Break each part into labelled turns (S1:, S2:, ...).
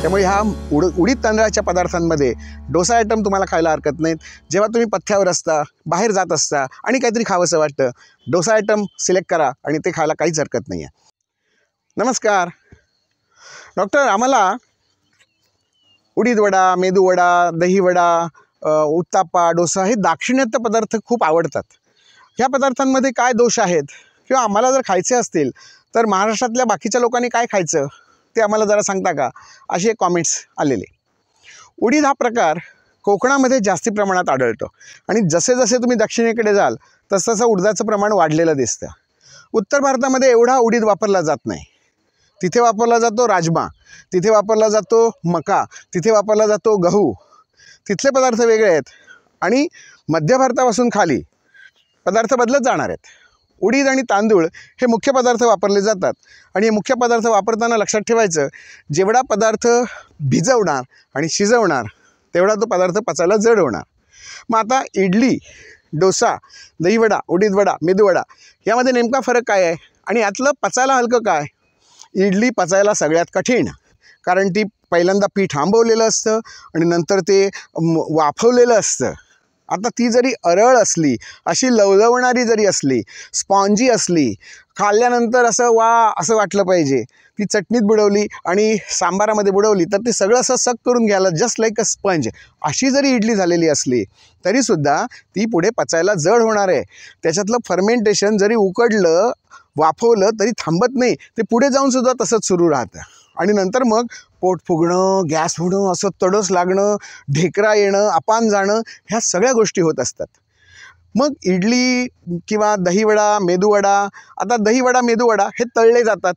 S1: त्यामुळे ह्या उडीद तांदळाच्या पदार्थांमध्ये डोसा आयटम तुम्हाला खायला हरकत नाहीत। जेव्हा तुम्ही पथ्यावर असता, बाहेर जात असता आणि काहीतरी खावंसं वाटतं, डोसा आयटम सिलेक्ट करा आणि ते खायला काहीच हरकत नाही आहे। नमस्कार डॉक्टर, आम्हाला उडीद वडा, मेदू वडा, दही वडा, उत्तापा, डोसा हे दाक्षिणात्य पदार्थ खूप आवडतात। ह्या पदार्थांमध्ये काय दोष आहेत किंवा आम्हाला जर खायचे असतील तर महाराष्ट्रातल्या बाकीच्या लोकांनी काय खायचं ते आम्हाला जरा सांगता का, असे कॉमेंट्स आलेले। उडीद हा प्रकार कोकणामध्ये जास्ती प्रमाणात आढळतो आणि जसे जसे तुम्ही दक्षिणेकडे जाल तसं उडदाचं प्रमाण वाढलेलं दिसतं। उत्तर भारतामध्ये एवढा उडीद वापरला जात नाही। तिथे वापरला जातो राजमा, तिथे वापरला जातो मका, तिथे वापरला जातो गहू, तिथले पदार्थ वेगळे आहेत आणि मध्य भारतापासून खाली पदार्थ बदलत जाणार आहेत। उडीद आणि तांदूळ हे मुख्य पदार्थ वापरले जातात आणि हे मुख्य पदार्थ वापरताना लक्षात ठेवायचं, जेवढा पदार्थ भिजवणार आणि शिजवणार तेवढा तो पदार्थ पचायला जड होणार। मग आता इडली, डोसा, दहीवडा, उडीद वडा, मेदू वडा यामध्ये नेमका फरक काय आहे आणि यातलं पचायला हलकं काय? इडली पचायला सगळ्यात कठीण, कारण ती पहिल्यांदा पीठ आंबवलेलं असतं आणि नंतर ते वाफवलेलं असतं। आता ती जरी अरळ असली, अशी लवलवणारी जरी असली, स्पॉन्जी असली, खाल्ल्यानंतर असं वाटलं पाहिजे, ती चटणीत बुडवली आणि सांबारामध्ये बुडवली तर ते सगळं असं सक करून घ्यायला जस्ट लाईक अ स्पंज, अशी जरी इडली झालेली असली तरीसुद्धा ती पुढे पचायला जड होणार आहे। त्याच्यातलं फर्मेंटेशन जरी उकडलं, वाफवलं तरी थांबत नाही, ते पुढे जाऊनसुद्धा तसंच सुरू राहतं आणि नंतर मग पोट फुगणं, गॅस होणं, असं तडस लागणं, ढेकरा येणं, अपान जाणं, ह्या सगळ्या गोष्टी होत असतात। मग इडली किंवा दहीवडा, मेदूवडा, आता दहीवडा, मेदूवडा हे तळले जातात।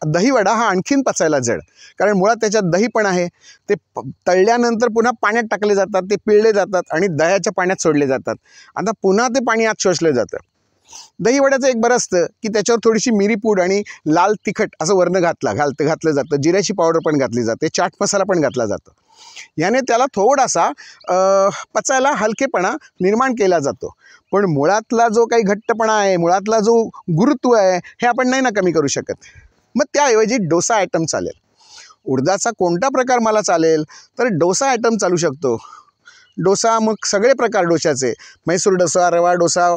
S1: दहीवडा हा आणखीन पचायला जड, कारण मुळात त्याच्यात दही पण आहे, ते तळल्यानंतर पुन्हा पाण्यात टाकले जातात, ते पिळले जातात आणि दह्याच्या पाण्यात सोडले जातात। आता पुन्हा ते पाणी आत शोषलं जातं। दहीवड्याचं एक बरं असतं की त्याच्यावर थोडीशी मिरीपूड आणि लाल तिखट असं वर्ण घातलं जातं, जिऱ्याची पावडर पण घातली जाते, चाट मसाला पण घातला जातो। याने त्याला थोडासा पचायला हलकेपणा निर्माण केला जातो, पण मुळातला जो काही घट्टपणा आहे, मुळातला जो गुरुत्व आहे, हे आपण नाही ना कमी करू शकत। मग त्याऐवजी डोसा आयटम चालेल। उडदाचा कोणता प्रकार मला चालेल तर डोसा आयटम चालू शकतो। डोसा, मग सगळे प्रकार डोशाचे, मैसूर डोसा, रवा डोसा,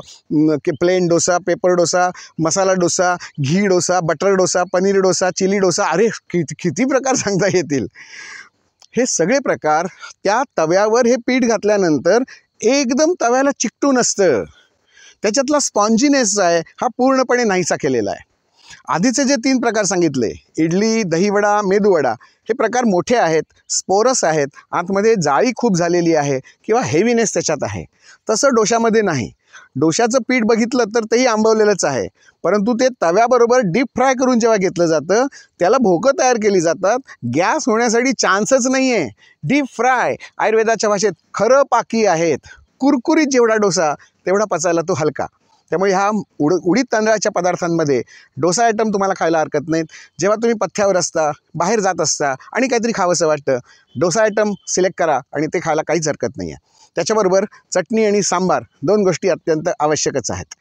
S1: प्लेन डोसा, पेपर डोसा, मसाला डोसा, घी डोसा, बटर डोसा, पनीर डोसा, चिली डोसा, अरे किती प्रकार सांगता येतील। हे सगळे प्रकार त्या तव्यावर हे पीठ घातल्यानंतर एकदम तव्याला चिकटून असतं, त्याच्यातला स्पॉन्जीनेस आहे हा पूर्णपणे नाहीसा केलेला आहे। आधीचे जे 3 प्रकार सांगितले, इडली, दहीवडा, मेदूवडा, हे प्रकार मोठे आहेत, स्पोरस आहेत, आतमध्ये जाळी खूप झालेली आहे किंवा हेवीनेस त्याच्यात आहे। तसं डोशामध्ये नाही। डोशाचं पीठ बघितलं तर तेही आंबवलेलंच आहे, परंतु ते तव्याबरोबर डीप फ्राय करून जेव्हा घेतलं जातं त्याला भोकं तयार केली जातात, गॅस होण्यासाठी चान्सच नाही आहे। डीप फ्राय आयुर्वेदाच्या भाषेत खरं पाकी आहेत। कुरकुरीत जेवढा डोसा तेवढा पचायला तो हलका। त्यामुळे ह्या उडीद तांदळाच्या पदार्थांमध्ये डोसा आयटम तुम्हाला खायला हरकत नाहीत। जेव्हा तुम्ही पथ्यावर असता, बाहेर जात असता आणि काहीतरी खावंसं वाटतं, डोसा आयटम सिलेक्ट करा आणि ते खायला काहीच हरकत नाही आहे। त्याच्याबरोबर चटणी आणि सांबार 2 गोष्टी अत्यंत आवश्यकच आहेत।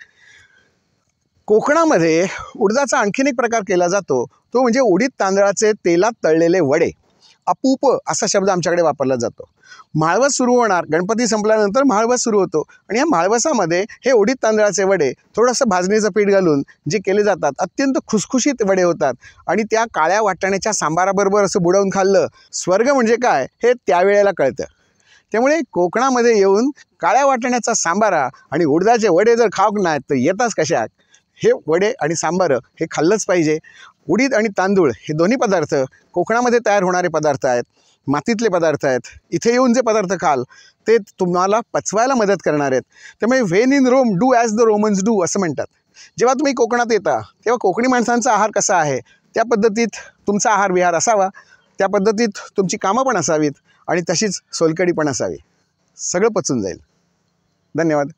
S1: कोकणामध्ये उडदाचा आणखीन एक प्रकार केला जातो, तो म्हणजे उडीद तांदळाचे तेलात तळलेले वडे। अपूप असा शब्द आमच्याकडे वापरला जातो। माळवस सुरू होणार, गणपती संपल्यानंतर माळवस सुरू होतो आणि या माळवसामध्ये हे उडीद तांदळाचे वडे थोडंसं भाजणीचं पीठ घालून जे केले जातात, अत्यंत खुसखुशीत वडे होतात आणि त्या काळ्या वाटाण्याच्या सांबाराबरोबर असं बुडवून खाल्लं, स्वर्ग म्हणजे काय हे त्यावेळेला कळतं। त्यामुळे कोकणामध्ये येऊन काळ्या वाटाण्याचा सांबारा आणि उडदाचे वडे जर खाऊ नाहीत तर येताच कशा, हे वडे आणि सांबारं हे खाल्लंच पाहिजे। उडीद आणि तांदूळ हे दोन्ही पदार्थ कोकणामध्ये तयार होणारे पदार्थ आहेत, मातीतले पदार्थ आहेत। इथे येऊन जे पदार्थ खाल ते तुम्हाला पचवायला मदत करणार आहेत। त्यामुळे when in Rome do as the Romans do असं म्हणतात। जेव्हा तुम्ही कोकणात येता तेव्हा कोकणी माणसांचा आहार कसा आहे त्या पद्धतीत तुमचा आहार विहार असावा, त्या पद्धतीत तुमची कामं पण असावीत आणि तशीच सोलकढी पण असावी, सगळं पचून जाईल। धन्यवाद।